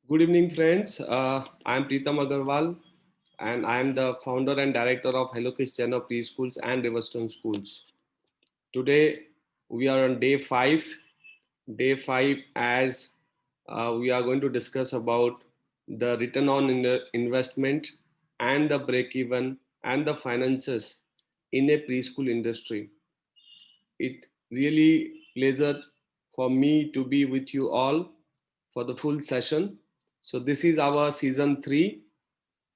Good evening, friends. I am Preetham Agarwal, and I am the founder and director of Hello Christiana Preschools and Riverstone Schools. Today, we are on day five. Day five, as we are going to discuss about the return on investment and the break even and the finances in a preschool industry. It really pleasure for me to be with you all for the full session. So this is our season 3,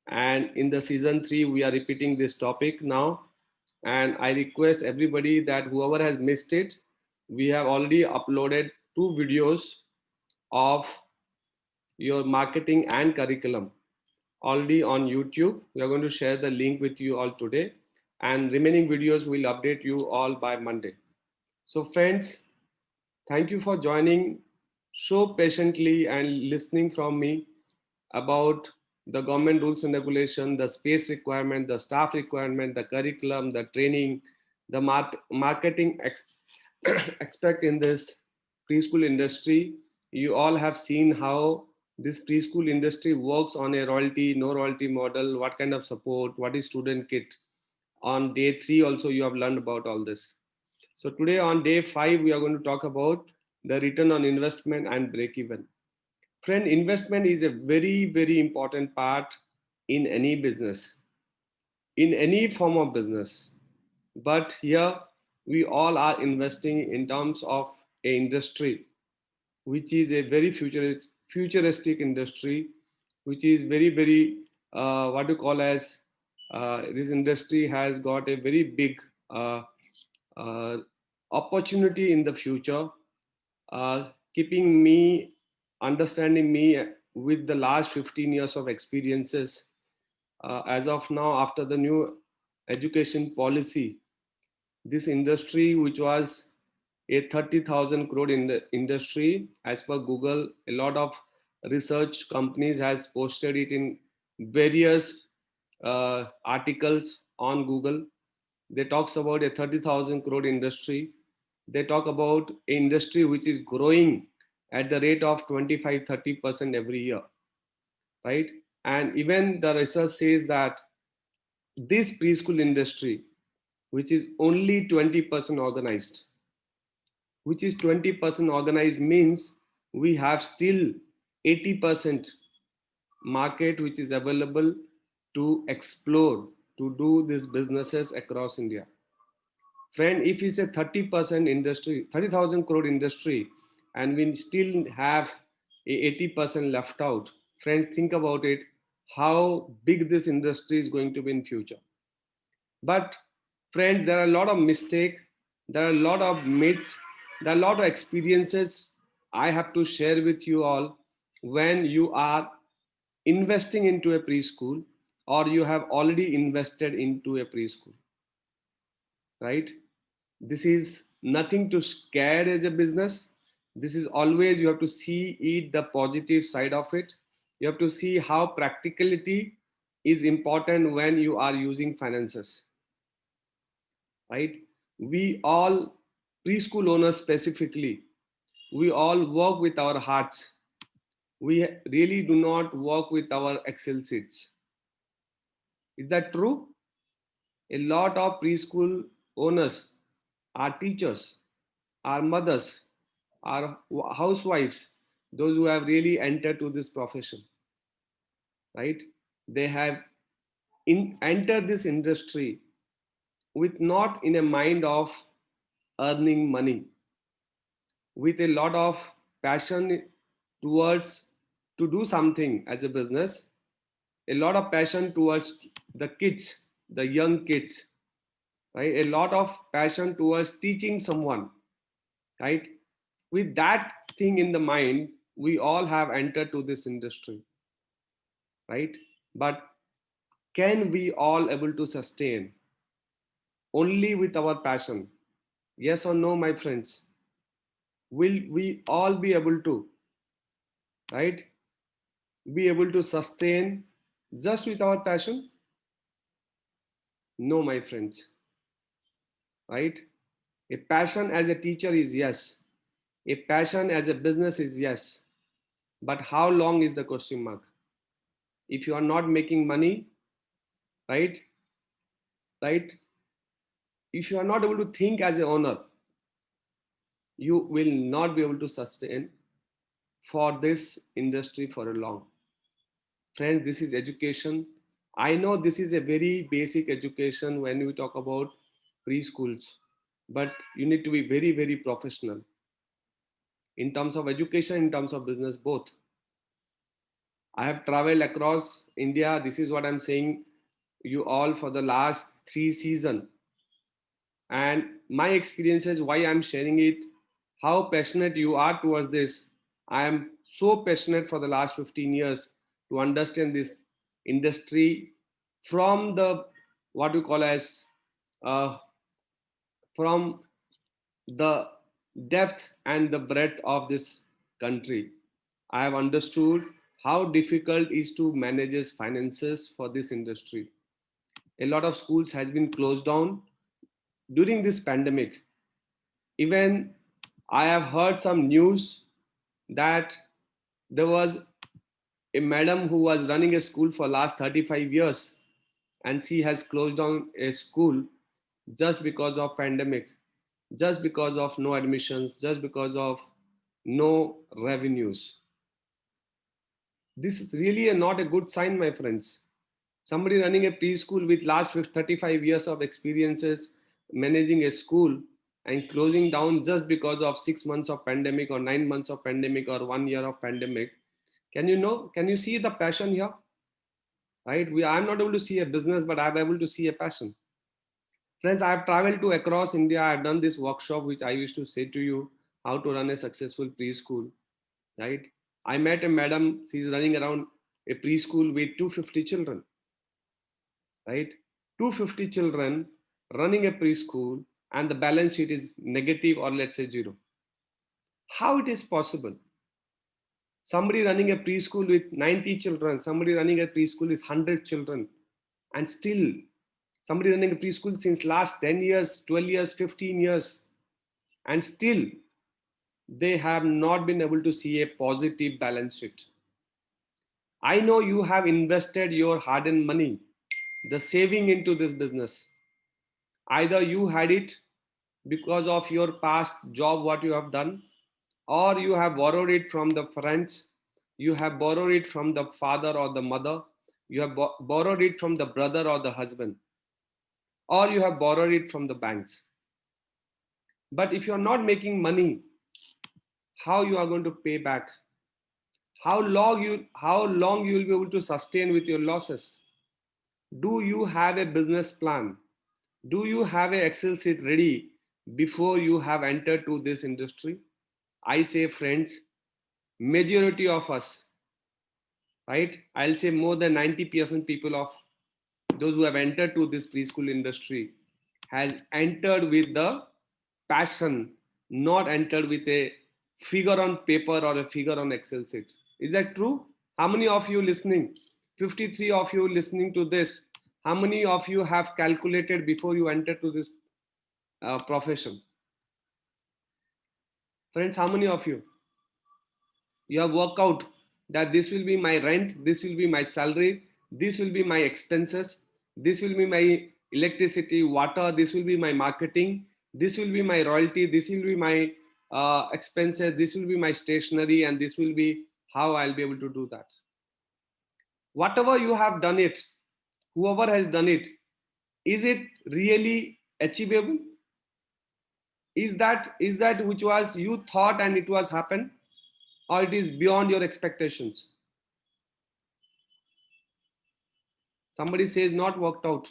and in the season 3 we are repeating this topic now, and I request everybody that whoever has missed it, we have already uploaded 2 videos of your marketing and curriculum already on YouTube. We are going to share the link with you all today, and remaining videos will update you all by Monday. So friends, thank you for joining so patiently and listening from me about the government rules and regulation, the space requirement, the staff requirement, the curriculum, the training, the marketing expect in this preschool industry. You all have seen how this preschool industry works on a royalty, no royalty model, what kind of support, what is student kit. On day 3 also you have learned about all this. So today on day 5 we are going to talk about the return on investment and break even. Friend, investment is a very important part in any business, in any form of business. But here we all are investing in terms of a industry which is a very futuristic industry, which is very what you call as this industry has got a very big uh, uh, opportunity in the future, keeping me, understanding me with the last 15 years of experiences. As of now, after the new education policy, this industry, which was a 30,000 crore in the industry, as per Google, a lot of research companies has posted it in various articles on Google. They talks about a 30,000 crore industry. They talk about an industry which is growing at the rate of 25-30% every year, right? And even the research says that this preschool industry, which is only 20% organized, which is 20% organized, means we have still 80% market which is available to explore, to do these businesses across India. Friend, if it's a 30% industry, 30,000 crore industry, and we still have a 80% left out, friends, think about it, how big this industry is going to be in future. But friends, there are a lot of mistakes, there are a lot of myths, there are a lot of experiences I have to share with you all when you are investing into a preschool or you have already invested into a preschool, right? This is nothing to scare as a business. This is always you have to see it the positive side of it. You have to see how practicality is important when you are using finances, right? We all, preschool owners specifically, we all work with our hearts. We really do not work with our Excel sheets. Is that true? A lot of preschool owners are teachers, are mothers, are housewives, those who have really entered to this profession, right? They have entered this industry with not in a mind of earning money, with a lot of passion towards to do something as a business, a lot of passion towards the kids, the young kids, right? A lot of passion towards teaching someone, right? With that thing in the mind, we all have entered to this industry, right? But can we all able to sustain only with our passion? Yes or no, my friends? Will we all be able to, right? Be able to sustain just with our passion? No, my friends, right? A passion as a teacher is yes. A passion as a business is yes. But how long is the question mark? If you are not making money, right, right, if you are not able to think as an owner, you will not be able to sustain for this industry for a long. Friends, this is education. I know this is a very basic education when we talk about preschools, but you need to be very, very professional in terms of education, in terms of business, both. I have traveled across India. This is what I'm saying you all for the last 3 seasons. And my experiences, why I'm sharing it, how passionate you are towards this. I am so passionate for the last 15 years to understand this industry from the what we call as uh, from the depth and the breadth of this country. I have understood how difficult it is to manage its finances for this industry. A lot of schools has been closed down during this pandemic. Even I have heard some news that there was a madam who was running a school for last 35 years and she has closed down a school just because of pandemic, just because of no admissions, just because of no revenues. This is really not a good sign, my friends. Somebody running a preschool with last 35 years of experiences managing a school and closing down just because of 6 months of pandemic or 9 months of pandemic or 1 year of pandemic. Can you see the passion here? Right? I'm not able to see a business, but I'm able to see a passion. Friends, I've traveled to across India. I've done this workshop, which I used to say to you how to run a successful preschool. Right? I met a madam. She's running around a preschool with 250 children. Right? 250 children running a preschool, and the balance sheet is negative or let's say zero. How it is possible? Somebody running a preschool with 90 children, somebody running a preschool with 100 children, and still somebody running a preschool since last 10 years, 12 years, 15 years, and still they have not been able to see a positive balance sheet. I know you have invested your hard earned money, the saving into this business. Either you had it because of your past job, what you have done, or you have borrowed it from the friends, you have borrowed it from the father or the mother, you have borrowed it from the brother or the husband, or you have borrowed it from the banks. But if you're not making money, how you are going to pay back? How long you will be able to sustain with your losses? Do you have a business plan? Do you have an Excel sheet ready before you have entered to this industry? I say, friends, majority of us, right? I'll say more than 90% people of those who have entered to this preschool industry has entered with the passion, not entered with a figure on paper or a figure on Excel sheet. Is that true? How many of you listening? 53 of you listening to this. How many of you have calculated before you enter to this profession? Friends, how many of you? You have worked out that this will be my rent, this will be my salary, this will be my expenses, this will be my electricity, water, this will be my marketing, this will be my royalty, this will be my expenses, this will be my stationery, and this will be how I'll be able to do that. Whatever you have done it, whoever has done it, is it really achievable? Is that which was you thought and it was happened, or it is beyond your expectations? Somebody says not worked out,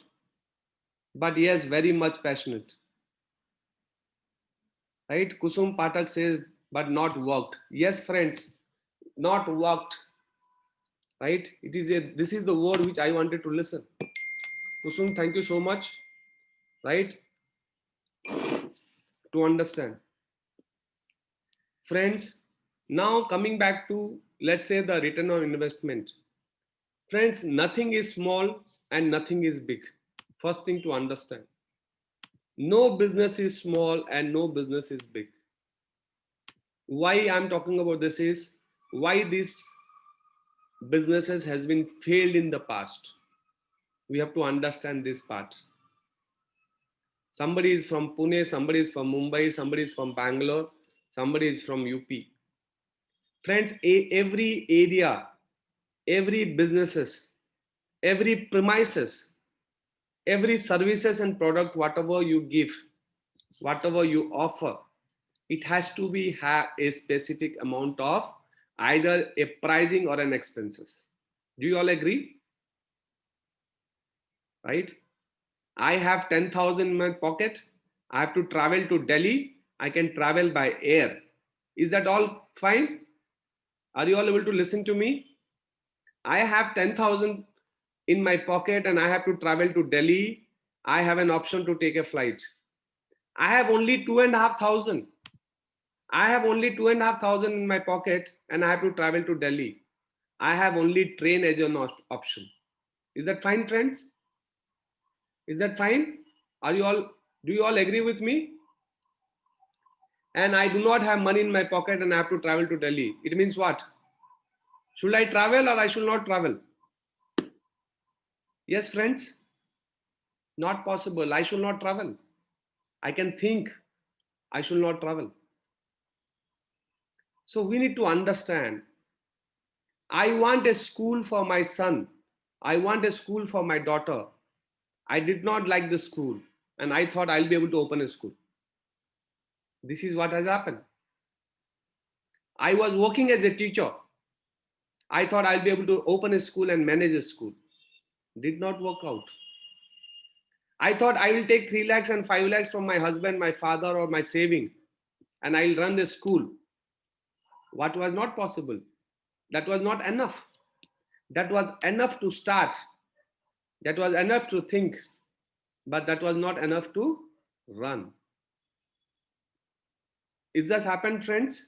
but yes, very much passionate. Right? Kusum Patak says, but not worked. Yes, friends, not worked. Right? This is the word which I wanted to listen. Kusum, thank you so much. Right? To understand. Friends, now coming back to let's say the return on investment. Friends, nothing is small and nothing is big. First thing to understand. No business is small and no business is big. Why I'm talking about this is why these businesses has been failed in the past. We have to understand this part. Somebody is from Pune, somebody is from Mumbai, somebody is from Bangalore, somebody is from UP. Friends, every area, every businesses, every premises, every services and product, whatever you give, whatever you offer, it has to be have a specific amount of either a pricing or an expenses. Do you all agree? Right? I have 10,000 in my pocket. I have to travel to Delhi. I can travel by air. Is that all fine? Are you all able to listen to me? I have 10,000 in my pocket and I have to travel to Delhi. I have an option to take a flight. I have only 2,500. I have only 2,500 in my pocket and I have to travel to Delhi. I have only train as an option. Is that fine, friends? Is that fine? Are you all, do you all agree with me? And I do not have money in my pocket and I have to travel to Delhi. It means what? Should I travel or I should not travel? Yes, friends? Not possible. I should not travel. I can think I should not travel. So we need to understand. I want a school for my son. I want a school for my daughter. I did not like the school and I thought I'll be able to open a school. This is what has happened. I was working as a teacher. I thought I'll be able to open a school and manage a school. Did not work out. I thought I will take 3 lakhs and 5 lakhs from my husband, my father, or my saving, and I'll run the school. What was not possible? That was not enough. That was enough to start. That was enough to think, but that was not enough to run. Is this happened, friends?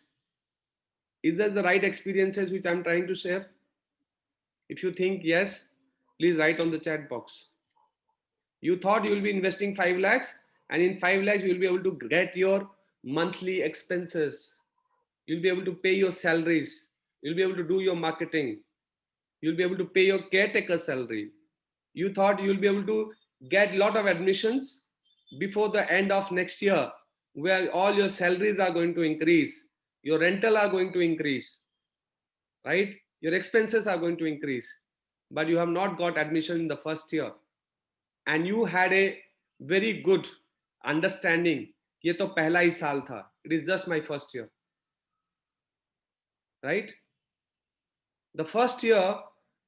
Is that the right experiences which I'm trying to share? If you think yes, please write on the chat box. You thought you will be investing 5 lakhs, and in 5 lakhs, you will be able to get your monthly expenses. You'll be able to pay your salaries. You'll be able to do your marketing. You'll be able to pay your caretaker salary. You thought you'll be able to get a lot of admissions before the end of next year, where all your salaries are going to increase, your rental are going to increase, right? Your expenses are going to increase, but you have not got admission in the first year. And you had a very good understanding. ये तो पहला ही साल था. It is just my first year, right? The first year,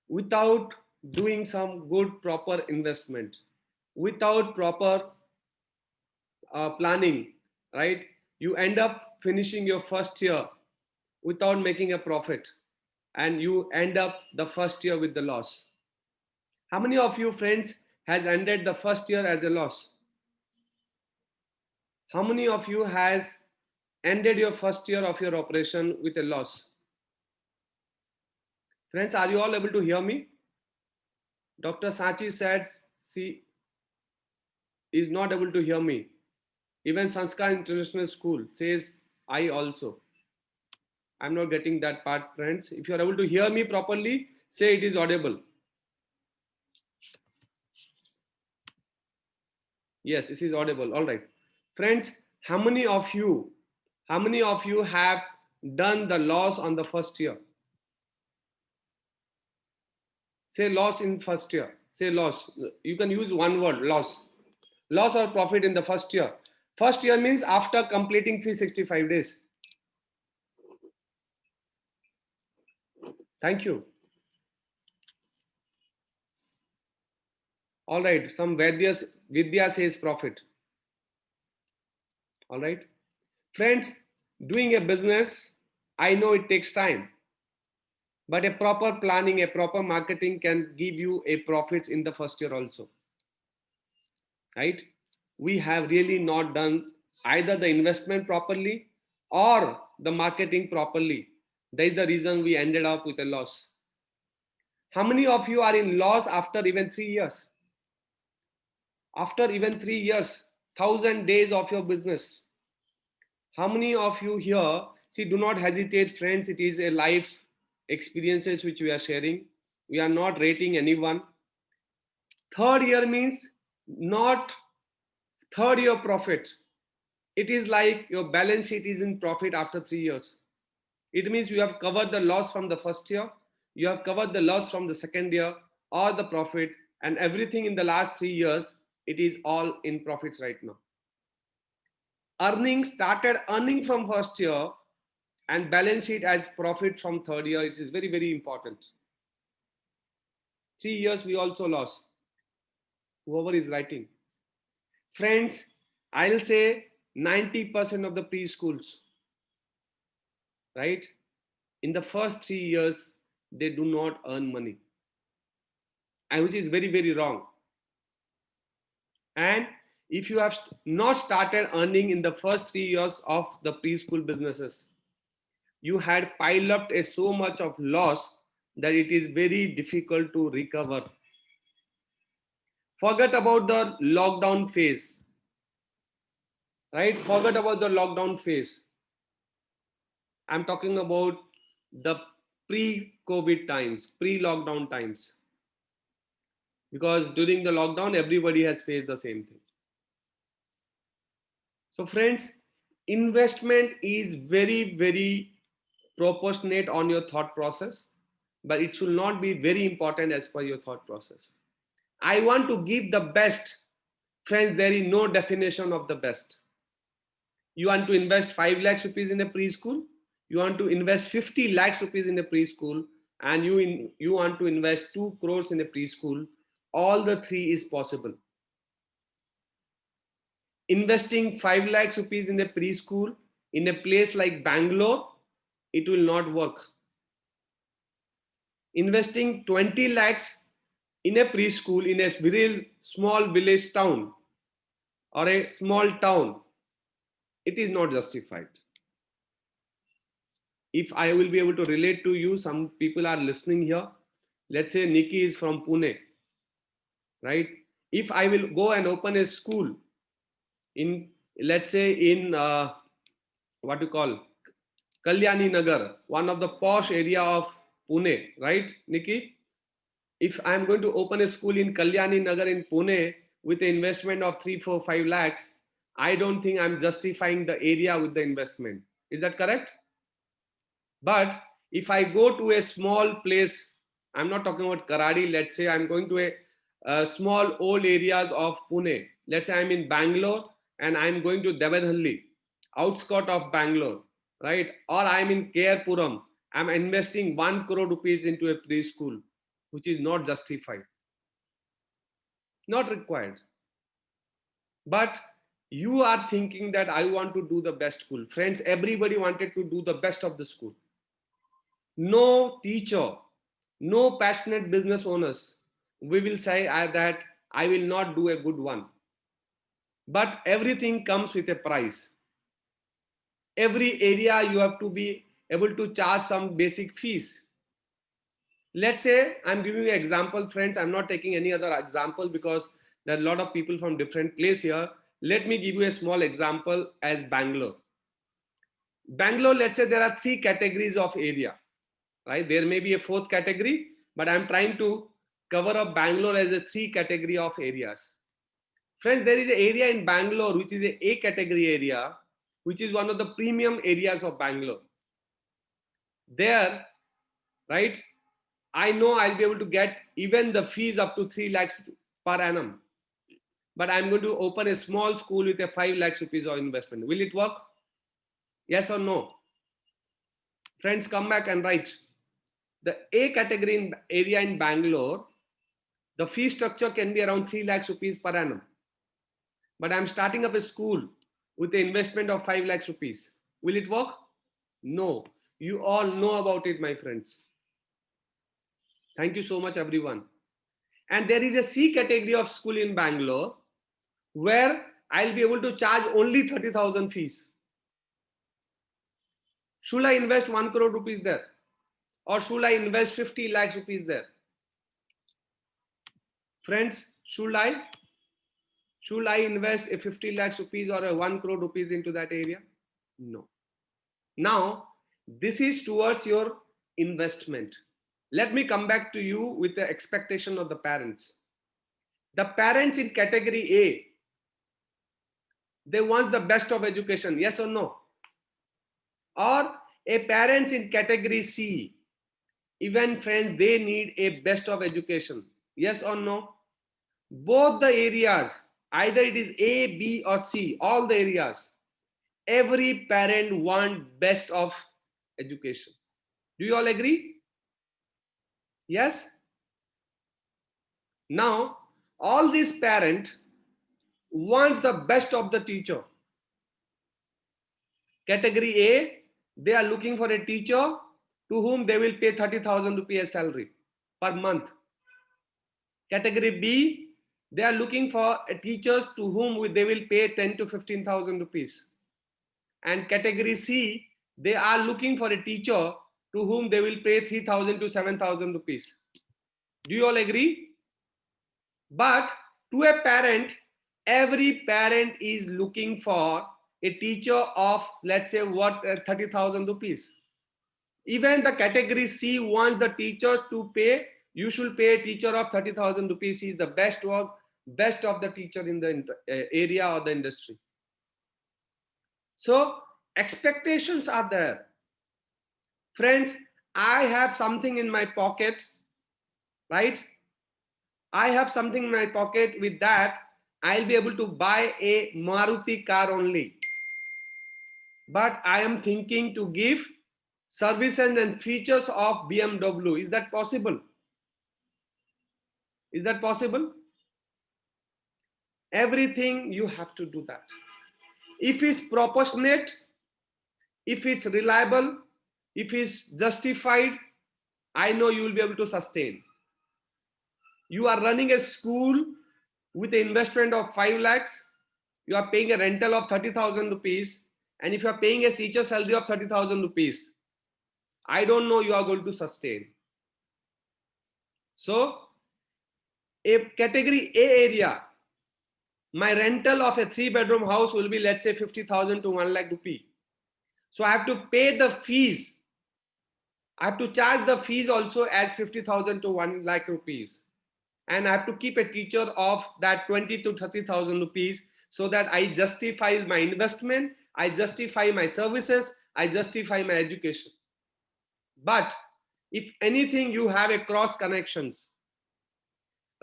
without doing some good proper investment, without proper planning, right? You end up finishing your first year without making a profit, and you end up the first year with the loss. How many of you friends has ended the first year as a loss? How many of you has ended your first year of your operation with a loss? Friends, are you all able to hear me? Dr. Sachi said she is not able to hear me. Even Sanskar International School says I also. I'm not getting that part, friends. If you are able to hear me properly, say it is audible. Yes, this is audible. All right. Friends, how many of you have done the loss on the first year? Say loss in first year. Say loss. You can use one word, loss. Loss or profit in the first year. First year means after completing 365 days. Thank you. All right. Some Vidya says profit. All right. Friends, doing a business, I know it takes time. But a proper planning, a proper marketing can give you a profits in the first year also. Right? We have really not done either the investment properly or the marketing properly. That is the reason we ended up with a loss. How many of you are in loss after even 3 years? After even 3 years, 1,000 days of your business. How many of you here, see, do not hesitate, friends, it is a life experiences which we are sharing. We are not rating anyone. Third year means not third year profit. It is like your balance sheet is in profit after 3 years. It means you have covered the loss from the first year, you have covered the loss from the second year, or the profit, and everything in the last 3 years, it is all in profits right now. Earning started earning from first year and balance sheet as profit from third year. It is very, very important. 3 years we also lost. Whoever is writing. Friends, I'll say 90% of the preschools, right? In the first 3 years, they do not earn money, and which is very, very wrong. And if you have not started earning in the first 3 years of the preschool businesses, you had piled up a so much of loss that it is very difficult to recover. Forget about the lockdown phase, right? Forget about the lockdown phase. I'm talking about the pre-COVID times, pre-lockdown times. Because during the lockdown, everybody has faced the same thing. So, friends, investment is very, very proportionate on your thought process, but it should not be very important as per your thought process. I want to give the best. Friends, there is no definition of the best. You want to invest 5 lakhs rupees in a preschool, you want to invest 50 lakhs rupees in a preschool, and you want to invest 2 crores in a preschool. All the three is possible. Investing 5 lakhs rupees in a preschool in a place like Bangalore, it will not work. Investing 20 lakhs in a preschool in a very small village town or a small town, it is not justified. If I will be able to relate to you, some people are listening here. Let's say Nikki is from Pune, right? If I will go and open a school in, let's say, in what you call Kalyani Nagar, one of the posh area of Pune, right, Nikki? If I'm going to open a school in Kalyani Nagar in Pune with an investment of 3, 4, 5 lakhs, I don't think I'm justifying the area with the investment. Is that correct? But if I go to a small place, I'm not talking about Karadi, let's say I'm going to a small old areas of Pune. Let's say I'm in Bangalore and I'm going to Devanahalli, outskirt of Bangalore, right? Or I'm in Kerpuram. I'm investing 1 crore rupees into a preschool, which is not justified, not required. But you are thinking that I want to do the best school. Friends, everybody wanted to do the best of the school. No teacher, no passionate business owners, we will say that I will not do a good one. But everything comes with a price. Every area you have to be able to charge some basic fees. Let's say I'm giving you an example, friends. I'm not taking any other example because there are a lot of people from different place here. Let me give you a small example as Bangalore. Bangalore, let's say there are 3 categories of area, right? There may be a 4th category, but I'm trying to cover up Bangalore as a 3 category of areas. Friends, there is an area in Bangalore which is A category area, which is one of the premium areas of Bangalore. There, right, I know I'll be able to get even the fees up to 3 lakhs per annum. But I'm going to open a small school with a 5 lakhs rupees of investment. Will it work? Yes or no? Friends, come back and write. The A category area in Bangalore, the fee structure can be around 3 lakhs rupees per annum. But I'm starting up a school with an investment of 5 lakhs rupees. Will it work? No. You all know about it, my friends. Thank you so much, everyone. And there is a C category of school in Bangalore where I'll be able to charge only 30,000 fees. Should I invest 1 crore rupees there? Or should I invest 50 lakhs rupees there? Friends, should I invest a 50 lakhs rupees or a 1 crore rupees into that area? No. Now, this is towards your investment. Let me come back to you with the expectation of the parents. The parents in category A, they want the best of education, yes or no? Or a parents in category C, even friends, they need a best of education, yes or no? Both the areas, either it is A, B or C, all the areas, every parent want best of education. Do you all agree? Yes. Now all these parents want the best of the teacher. Category A, they are looking for a teacher to whom they will pay 30,000 rupees salary per month. Category B, they are looking for a teachers to whom they will pay 10 to 15,000 rupees. And category C, they are looking for a teacher to whom they will pay 3,000 to 7,000 rupees. Do you all agree? But to a parent, every parent is looking for a teacher of, let's say, 30,000 rupees. Even the category C wants the teacher to pay, you should pay a teacher of 30,000 rupees. He is the best work, best of the teacher in the area or the industry. So expectations are there. Friends, I have something in my pocket, right? I have something in my pocket. With that, I'll be able to buy a Maruti car only. But I am thinking to give services and features of BMW. Is that possible? Is that possible? Everything you have to do that. If it's proportionate, if it's reliable, if it's justified, I know you will be able to sustain. You are running a school with an investment of 5 lakhs, you are paying a rental of 30,000 rupees, and if you are paying a teacher salary of 30,000 rupees, I don't know you are going to sustain. So, a category A area, my rental of a 3-bedroom house will be, let's say, 50,000 to 1 lakh rupee. So I have to pay the fees. I have to charge the fees also as 50,000 to 1 lakh rupees. And I have to keep a teacher of that 20 to 30,000 rupees so that I justify my investment, I justify my services, I justify my education. But if anything, you have a cross connections.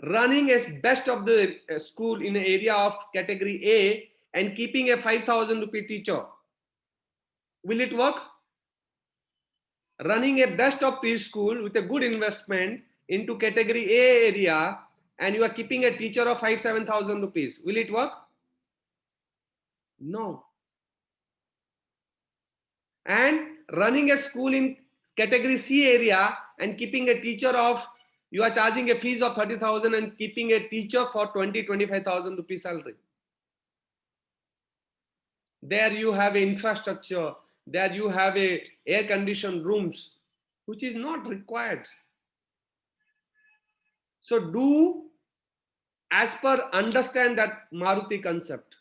Running as best of the school in an area of category A and keeping a 5,000 rupee teacher, will it work? Running a best of preschool with a good investment into category A area and you are keeping a teacher of 5,000-7,000 rupees, will it work? No. And running a school in category C area and keeping a teacher of, you are charging a fees of 30,000 and keeping a teacher for 20-25,000 rupees salary. There you have infrastructure, there you have a air conditioned rooms, which is not required. So do as per understand that Maruti concept.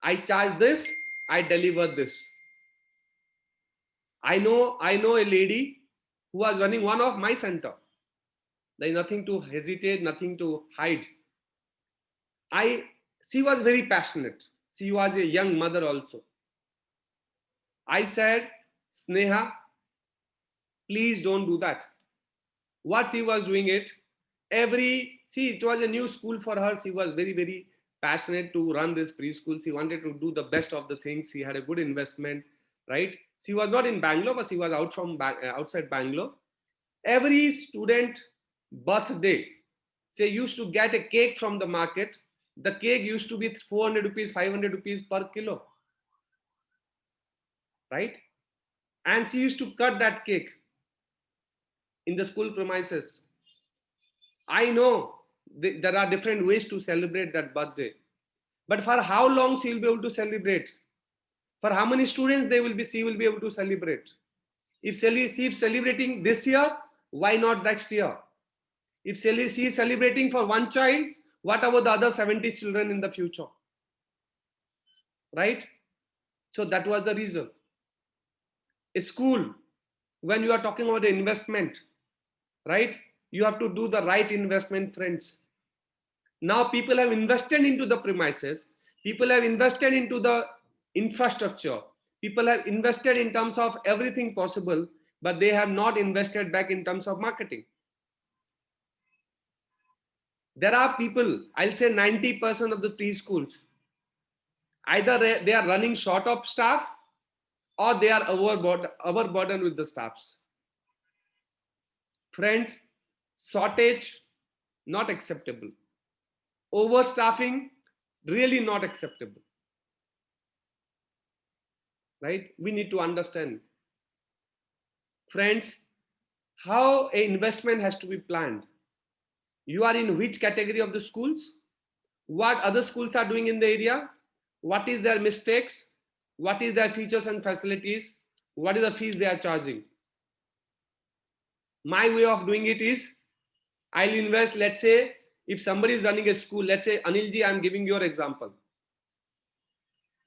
I charge this, I deliver this. I know a lady who was running one of my center. There is nothing to hesitate, nothing to hide. She was very passionate. She was a young mother also. I said, Sneha, please don't do that. What she was doing it, it was a new school for her. She was very, very passionate to run this preschool. She wanted to do the best of the things. She had a good investment, right? She was not in Bangalore, but she was outside Bangalore. Every student birthday, she used to get a cake from the market. The cake used to be 400 rupees, 500 rupees per kilo, right? And she used to cut that cake in the school premises. I know there are different ways to celebrate that birthday, but for how long she will be able to celebrate? For how many students she will be able to celebrate? If she is celebrating this year, why not next year? If she is celebrating for one child, what about the other 70 children in the future? Right? So that was the reason. A school when you are talking about investment, right? You have to do the right investment, friends. Now people have invested into the premises, people have invested into the infrastructure, people have invested in terms of everything possible, but they have not invested back in terms of marketing. There are people, I'll say 90% of the preschools, either they are running short of staff or they are overburdened with the staffs. Friends, shortage, not acceptable. Overstaffing, really not acceptable. Right? We need to understand. Friends, how an investment has to be planned. You are in which category of the schools? What other schools are doing in the area? What is their mistakes? What is their features and facilities? What is the fees they are charging? My way of doing it is, I'll invest, let's say, if somebody is running a school, let's say Anilji, I'm giving your example,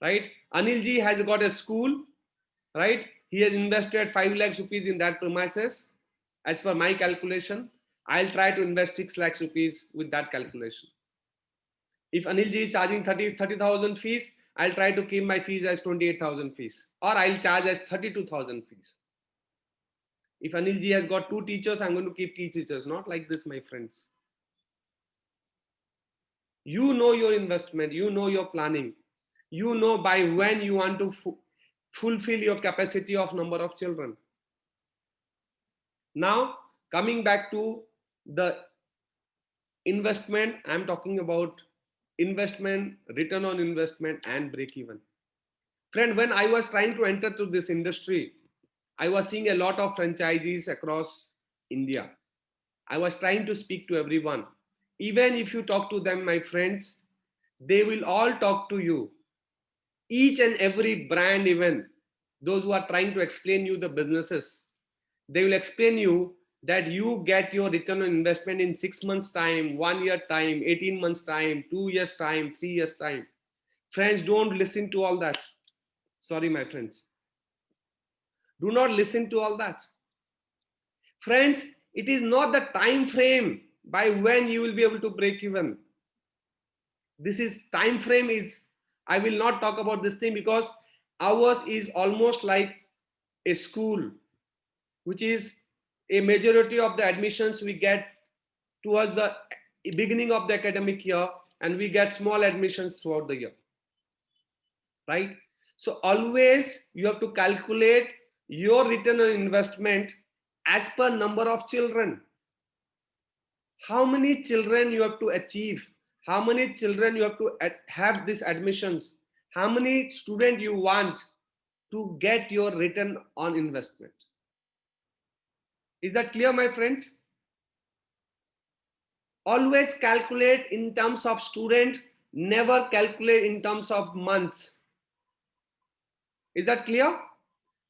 right? Anilji has got a school, right? He has invested 5 lakhs rupees in that premises. As per my calculation, I'll try to invest 6 lakhs rupees with that calculation. If Anilji is charging 30,000 fees, I'll try to keep my fees as 28,000 fees, or I'll charge as 32,000 fees. If Anilji has got 2 teachers, I'm going to keep 2 teachers, not like this, my friends. You know your investment, you know your planning, you know by when you want to fulfill your capacity of number of children. Now, coming back to the investment, I'm talking about investment, return on investment, and break even. Friend, when I was trying to enter to this industry, I was seeing a lot of franchisees across India. I was trying to speak to everyone. Even if you talk to them, my friends, they will all talk to you. Each and every brand, even those who are trying to explain you the businesses, they will explain you that you get your return on investment in 6 months time, 1 year time, 18 months time, 2 years time, 3 years time. Friends, don't listen to all that. Sorry, my friends. Do not listen to all that. Friends, it is not the time frame by when you will be able to break even. This is time frame is, I will not talk about this thing because ours is almost like a school, which is a majority of the admissions we get towards the beginning of the academic year, and we get small admissions throughout the year, right? So always you have to calculate your return on investment as per number of children. How many children you have to achieve, how many children you have to have these admissions, how many students you want to get your return on investment. Is that clear, my friends? Always calculate in terms of student, never calculate in terms of months. Is that clear?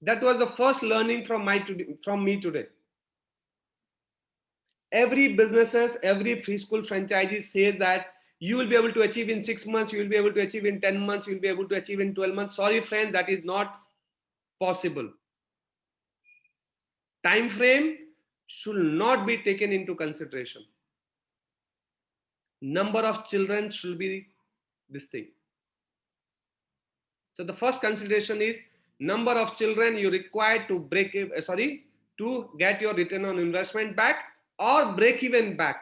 That was the first learning from me today. Every businesses, every preschool franchises say that you will be able to achieve in 6 months, you will be able to achieve in 10 months, you will be able to achieve in 12 months. Sorry, friends, that is not possible. Time frame should not be taken into consideration. Number of children should be this thing. So the first consideration is number of children you require to to get your return on investment back or break even back.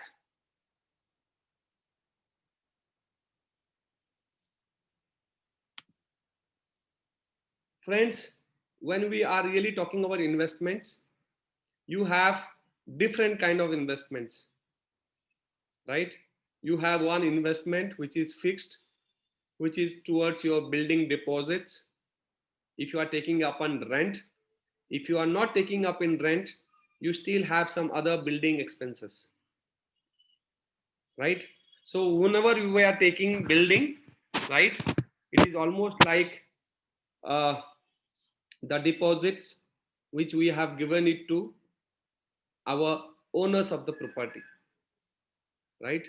Friends, when we are really talking about investments, you have different kind of investments, right? You have one investment which is fixed, which is towards your building deposits. If you are taking up on rent, if you are not taking up in rent, you still have some other building expenses, right? So whenever you are taking building, right, it is almost like uh, the deposits which we have given it to our owners of the property, right?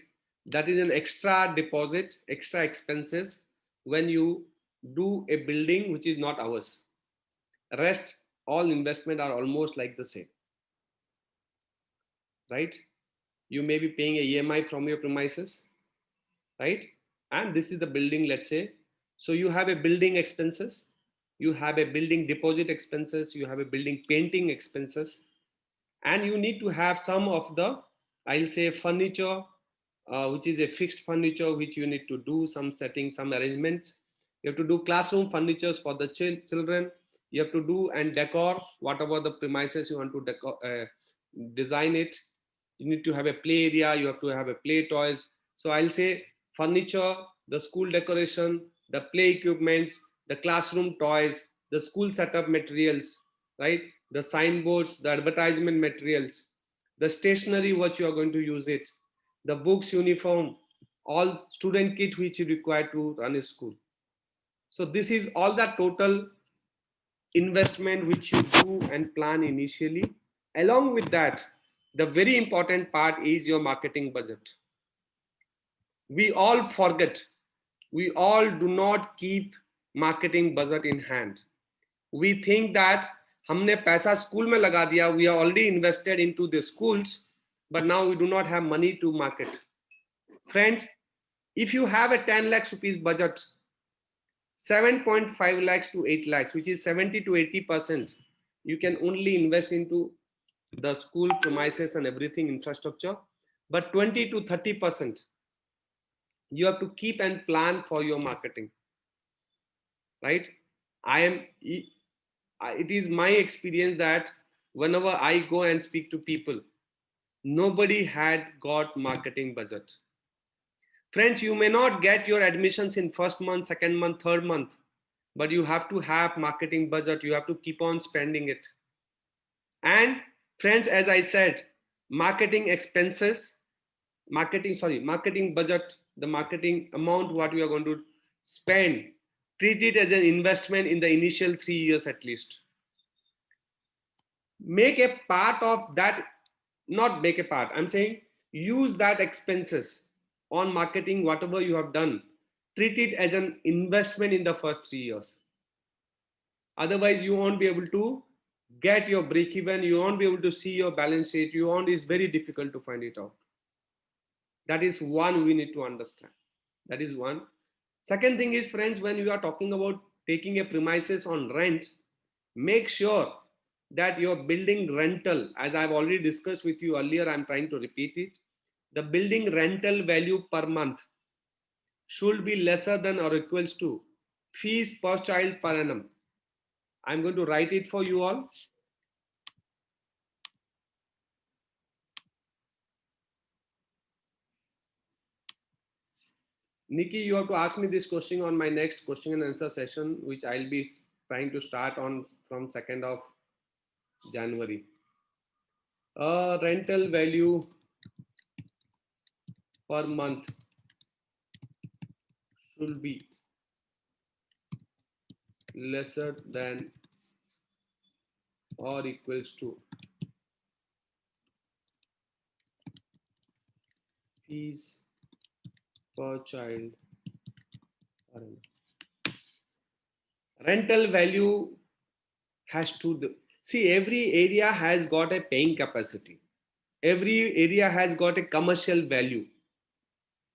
That is an extra deposit, extra expenses when you do a building which is not ours. Rest all investment are almost like the same, right? You may be paying a EMI from your premises, right? And this is the building, let's say. So you have a building expenses, you have a building deposit expenses, you have a building painting expenses, and you need to have some of the, I'll say, furniture, which is a fixed furniture, which you need to do some settings, some arrangements. You have to do classroom furnitures for the children. You have to do and decor whatever the premises you want to design it. You need to have a play area, you have to have a play toys. So I'll say furniture, the school decoration, the play equipments, the classroom toys, the school setup materials, right? The signboards, the advertisement materials, the stationery, what you are going to use it, the books, uniform, all student kit which you require to run a school. So this is all the total investment which you do and plan initially. Along with that, the very important part is your marketing budget. We all forget, we all do not keep marketing budget in hand. We think that हमने पैसा school में लगा दिया, we are already invested into the schools, but now we do not have money to market. Friends, if you have a 10 lakhs rupees budget, 7.5 lakhs to 8 lakhs, which is 70 to 80%, you can only invest into the school premises and everything infrastructure, but 20 to 30% you have to keep and plan for your marketing, right? It is my experience that whenever I go and speak to people, nobody had got marketing budget. Friends, you may not get your admissions in first month, second month, third month, but you have to have marketing budget. You have to keep on spending it. And friends, as I said, marketing expenses, marketing budget, the marketing amount, what we are going to spend, treat it as an investment in the initial 3 years at least. Make a part of that, not make a part, I'm saying use that expenses on marketing, whatever you have done, treat it as an investment in the first 3 years. Otherwise, you won't be able to get your break even, you won't be able to see your balance sheet, it's very difficult to find it out. That is one we need to understand. That is one. Second thing is, friends, when you are talking about taking a premises on rent, make sure that your building rental, as I've already discussed with you earlier, I'm trying to repeat it. The building rental value per month should be lesser than or equals to fees per child per annum. I'm going to write it for you all. Nikki, you have to ask me this question on my next question and answer session, which I'll be trying to start on from 2nd of January. Rental value per month should be lesser than or equals to fees per child per annum. Rental value has to see, every area has got a paying capacity, every area has got a commercial value,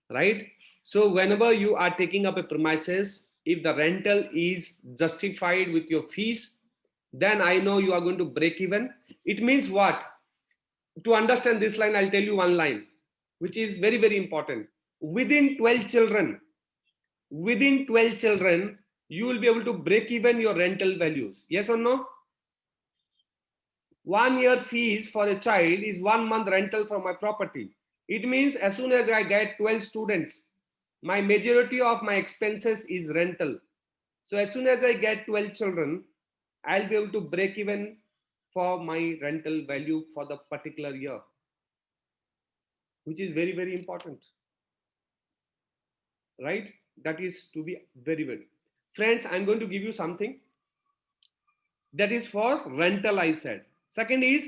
right? So whenever you are taking up a premises, if the rental is justified with your fees, then I know you are going to break even. It means what? To understand this line, I'll tell you one line which is very, very important. Within 12 children, you will be able to break even your rental values. Yes or no? 1 year fees for a child is 1 month rental for my property. It means as soon as I get 12 students, my majority of my expenses is rental. So as soon as I get 12 children, I'll be able to break even for my rental value for the particular year, which is very, very important, right? That is to be very, very. Friends, I'm going to give you something that is for rental, I said. Second is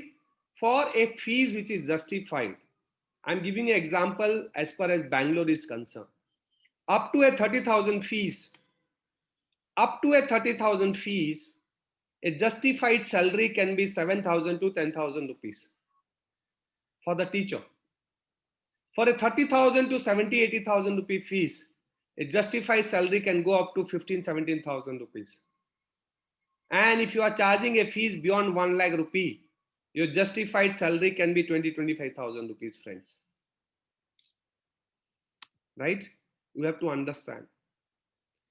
for a fees which is justified. I'm giving an example as far as Bangalore is concerned. Up to a 30,000 fees, A justified salary can be 7,000 to 10,000 rupees for the teacher. For a 30,000 to 70, 80,000 rupee fees, a justified salary can go up to 15, 17,000 rupees. And if you are charging a fees beyond 1 lakh rupee, your justified salary can be 20, 25,000 rupees, friends. Right? You have to understand.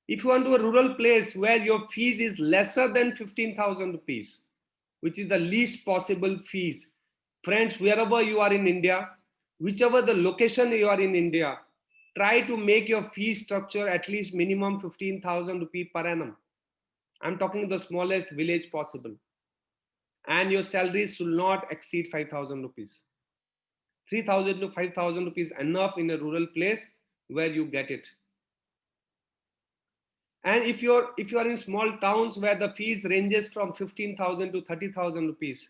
If you want to a rural place where your fees is lesser than 15,000 rupees, which is the least possible fees, friends, wherever you are in India, whichever the location you are in India, try to make your fee structure at least minimum 15,000 rupees per annum. I'm talking the smallest village possible. And your salary should not exceed 5,000 rupees. 3,000 to 5,000 rupees enough in a rural place where you get it. And if you are in small towns where the fees ranges from 15,000 to 30,000 rupees,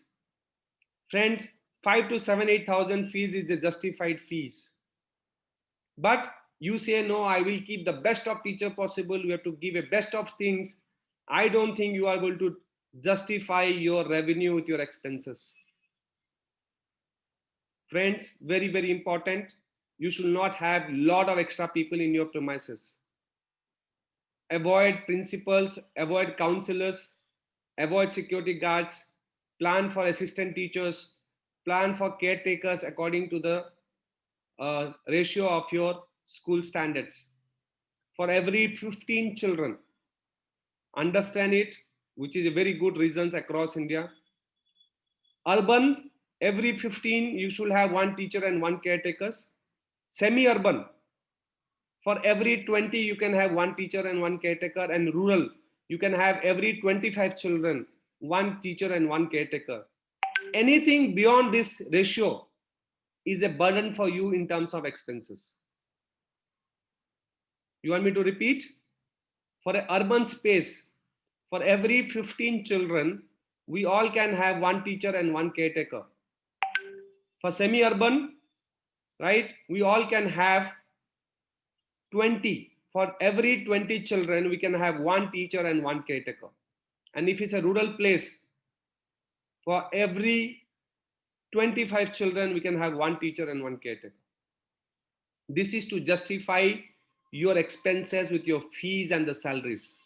friends, 5 to 7, 8,000 fees is the justified fees. But you say, no, I will keep the best of teacher possible. You have to give a best of things. I don't think you are going to justify your revenue with your expenses. Friends, very, very important. You should not have a lot of extra people in your premises. Avoid principals, avoid counselors, avoid security guards, plan for assistant teachers, plan for caretakers according to the ratio of your school standards. For every 15 children, understand it, which is a very good reasons across India. Urban, every 15, you should have one teacher and one caretakers. Semi-urban, for every 20, you can have one teacher and one caretaker. And rural, you can have every 25 children, one teacher and one caretaker. Anything beyond this ratio is a burden for you in terms of expenses. You want me to repeat? For an urban space, for every 15 children, we all can have one teacher and one caretaker. For semi-urban, right, we all can have 20. For every 20 children, we can have one teacher and one caretaker. And if it's a rural place, for every 25 children, we can have one teacher and one caretaker. This is to justify your expenses with your fees and the salaries.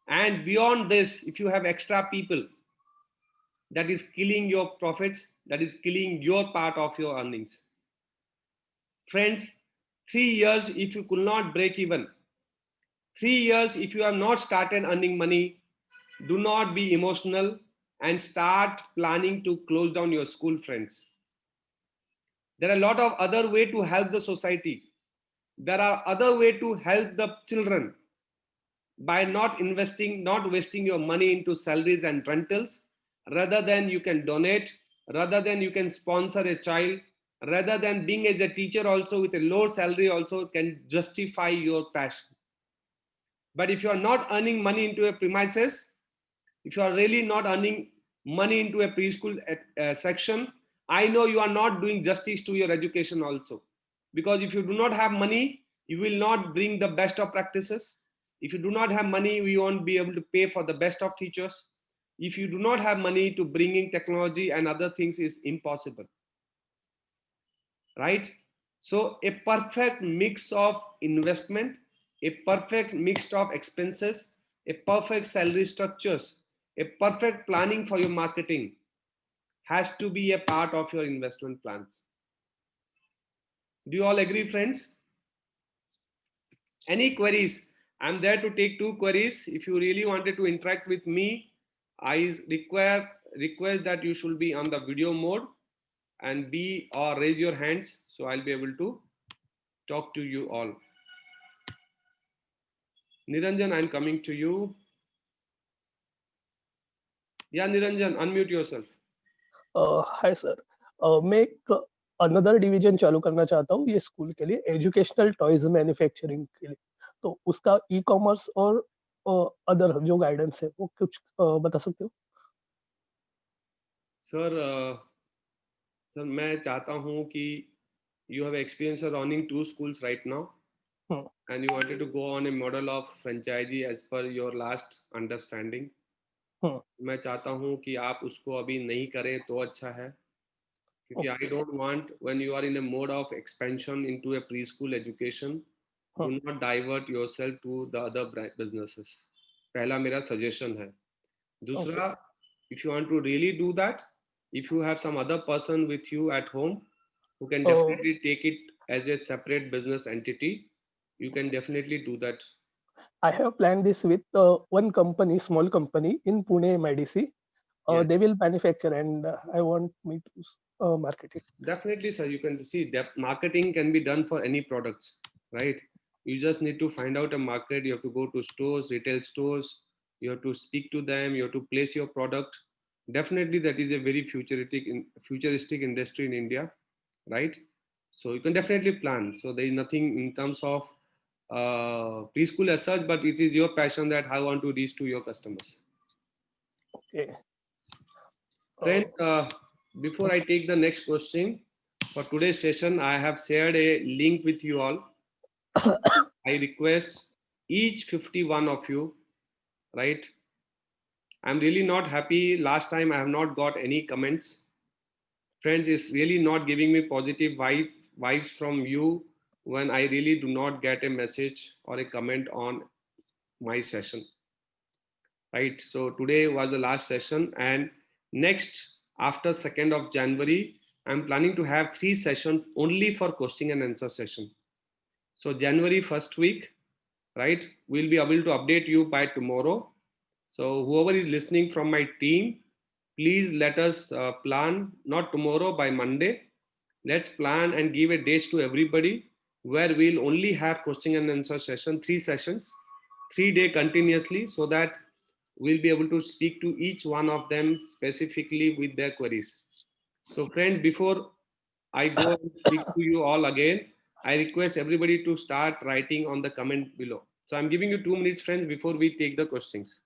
And beyond this, if you have extra people, that is killing your profits, that is killing your part of your earnings. Friends, 3 years if you could not break even, 3 years if you have not started earning money, do not be emotional and start planning to close down your school, friends. There are a lot of other ways to help the society. There are other ways to help the children by not investing, not wasting your money into salaries and rentals. Rather than you can donate, rather than you can sponsor a child, rather than being as a teacher also with a low salary also can justify your passion. But if you are not earning money into a premises, if you are really not earning money into a preschool section, I know you are not doing justice to your education also. Because if you do not have money, you will not bring the best of practices. If you do not have money, we won't be able to pay for the best of teachers. If you do not have money to bring in technology and other things is impossible. Right? So a perfect mix of investment, a perfect mix of expenses, a perfect salary structures, a perfect planning for your marketing has to be a part of your investment plans. Do you all agree, friends? Any queries? I'm there to take 2 queries. If you really wanted to interact with me, I request that you should be on the video mode and be or raise your hands so I'll be able to talk to you all. Niranjan, I'm coming to you. Yeah, Niranjan, unmute yourself. Hi sir, मैं एक another division चालू करना चाहता हूँ ये school के लिए, educational toys manufacturing के लिए। तो उसका ई कॉमर्स और अदर जो गाइडेंस है वो कुछ बता सकते हो? सर मैं चाहता हूँ कि you have experience of running 2 schools right now. Hmm. and you wanted to go on a model of franchisee as per your last understanding. Hmm. मैं चाहता हूँ कि आप उसको अभी नहीं करें तो अच्छा है, क्योंकि I Okay. don't want when you are in a mode of expansion into a preschool education, Hmm. do not divert yourself to the other businesses. पहला मेरा suggestion है. Okay. दूसरा, if you want to really do that, if you have some other person with you at home who can Uh, definitely take it as a separate business entity, you can definitely do that. I have planned this with one company, small company in Pune, MIDC. Yes, They will manufacture, and I want me to market it. definitely, sir. You can see that marketing can be done for any products, right? You just need to find out a market. You have to go to stores, retail stores. You have to speak to them. You have to place your product. Definitely, that is a very futuristic industry in India, right? So you can definitely plan. So there is nothing in terms of preschool as such, but it is your passion that how you want to reach to your customers. Okay. Friends, Uh, before I take the next question, for today's session, I have shared a link with you all. I request each 51 of you, right? I'm really not happy. Last time I have not got any comments. Friends, it's really not giving me positive vibes from you when I really do not get a message or a comment on my session, right? So today was the last session, and next after 2nd of January, I'm planning to have 3 sessions only for question and answer session. So January first week, right? We'll be able to update you by tomorrow. So whoever is listening from my team, please let us plan not tomorrow, by Monday. Let's plan and give a date to everybody where we'll only have question and answer session, 3 sessions, 3 day continuously, so that we'll be able to speak to each one of them specifically with their queries. So friends, before I go and speak to you all again, I request everybody to start writing on the comment below. So I'm giving you 2 minutes, friends, before we take the questions.